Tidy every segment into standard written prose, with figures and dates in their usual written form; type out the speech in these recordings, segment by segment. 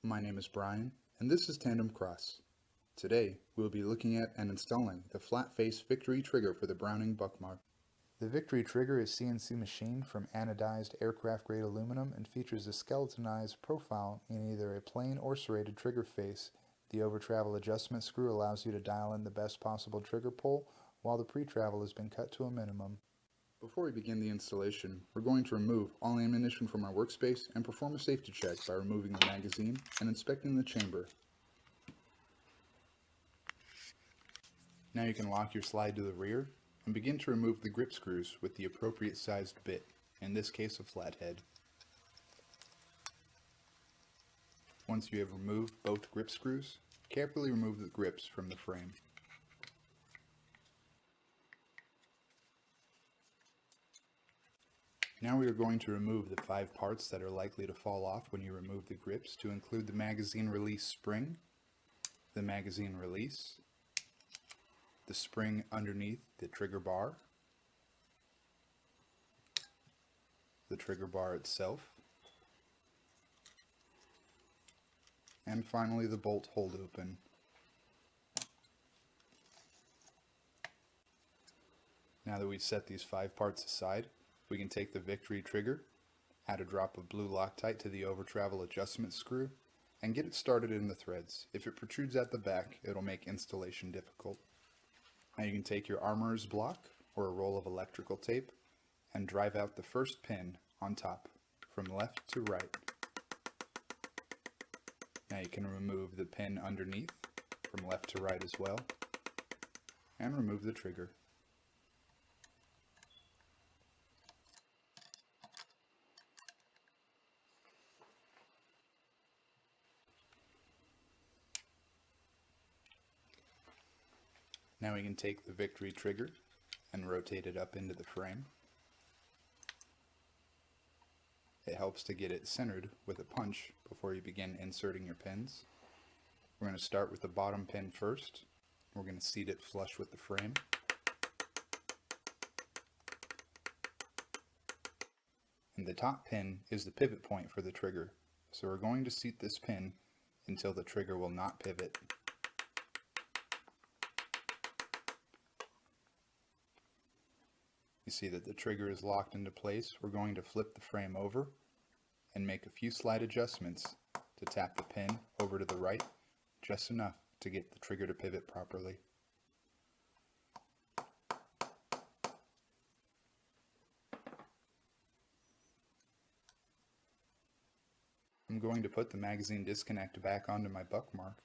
My name is Brian, and this is TANDEMKROSS. Today, we will be looking at and installing the flat-face Victory trigger for the Browning Buckmark. The Victory trigger is CNC machined from anodized aircraft-grade aluminum and features a skeletonized profile in either a plain or serrated trigger face. The over-travel adjustment screw allows you to dial in the best possible trigger pull, while the pre-travel has been cut to a minimum. Before we begin the installation, we're going to remove all ammunition from our workspace and perform a safety check by removing the magazine and inspecting the chamber. Now you can lock your slide to the rear and begin to remove the grip screws with the appropriate sized bit, in this case a flathead. Once you have removed both grip screws, carefully remove the grips from the frame. Now we are going to remove the 5 parts that are likely to fall off when you remove the grips, to include the magazine release spring, the magazine release, the spring underneath the trigger bar, the trigger bar itself, and finally the bolt hold open. Now that we've set these 5 parts aside, we can take the Victory trigger, add a drop of blue Loctite to the over-travel adjustment screw, and get it started in the threads. If it protrudes at the back, it'll make installation difficult. Now you can take your armorer's block or a roll of electrical tape and drive out the first pin on top from left to right. Now you can remove the pin underneath from left to right as well, and remove the trigger. Now we can take the Victory trigger and rotate it up into the frame. It helps to get it centered with a punch before you begin inserting your pins. We're going to start with the bottom pin first. We're going to seat it flush with the frame. And the top pin is the pivot point for the trigger, so we're going to seat this pin until the trigger will not pivot. You see that the trigger is locked into place. We're going to flip the frame over and make a few slight adjustments to tap the pin over to the right, just enough to get the trigger to pivot properly. I'm going to put the magazine disconnect back onto my Buckmark.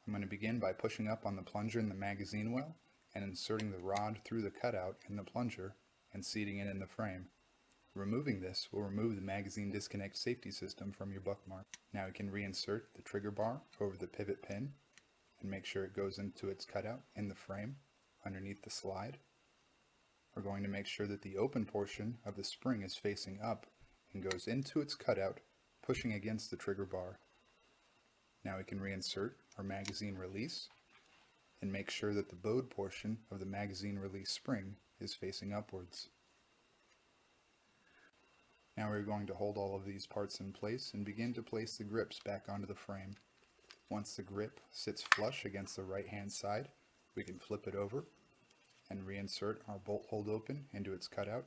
I'm going to begin by pushing up on the plunger in the magazine well and inserting the rod through the cutout in the plunger and seating it in the frame. Removing this will remove the magazine disconnect safety system from your Buckmark. Now we can reinsert the trigger bar over the pivot pin and make sure it goes into its cutout in the frame underneath the slide. We're going to make sure that the open portion of the spring is facing up and goes into its cutout, pushing against the trigger bar. Now we can reinsert our magazine release and make sure that the bowed portion of the magazine release spring is facing upwards. Now we're going to hold all of these parts in place and begin to place the grips back onto the frame. Once the grip sits flush against the right hand side, we can flip it over and reinsert our bolt hold open into its cutout,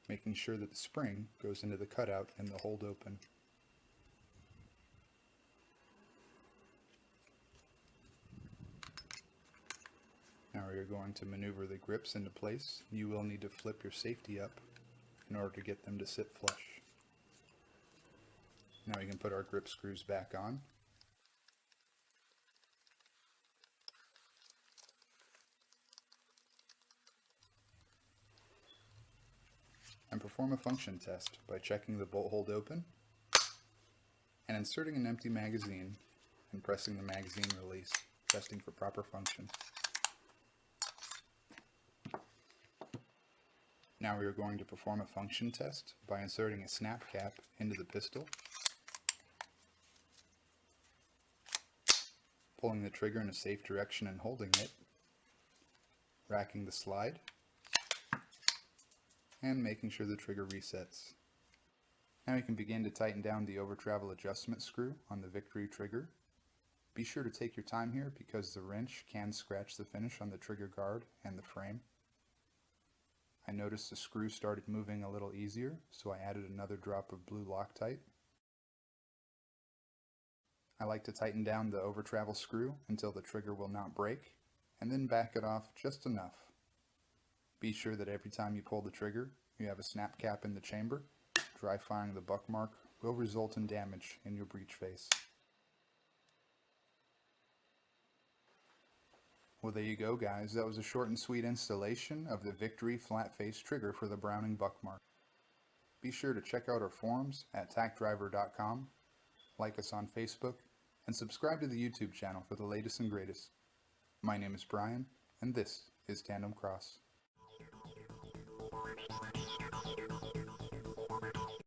making sure that the spring goes into the cutout and the hold open. Now we are going to maneuver the grips into place. You will need to flip your safety up in order to get them to sit flush. Now we can put our grip screws back on. And perform a function test by checking the bolt hold open and inserting an empty magazine and pressing the magazine release, testing for proper function. Now we are going to perform a function test by inserting a snap cap into the pistol, pulling the trigger in a safe direction and holding it, racking the slide, and making sure the trigger resets. Now you can begin to tighten down the over travel adjustment screw on the Victory trigger. Be sure to take your time here because the wrench can scratch the finish on the trigger guard and the frame. I noticed the screw started moving a little easier, so I added another drop of blue Loctite. I like to tighten down the over travel screw until the trigger will not break, and then back it off just enough. Be sure that every time you pull the trigger, you have a snap cap in the chamber. Dry firing the Buckmark will result in damage in your breech face. Well, there you go, guys. That was a short and sweet installation of the Victory flat face trigger for the Browning Buckmark. Be sure to check out our forums at tacdriver.com, like us on Facebook, and subscribe to the YouTube channel for the latest and greatest. My name is Brian, and this is Tandem Cross.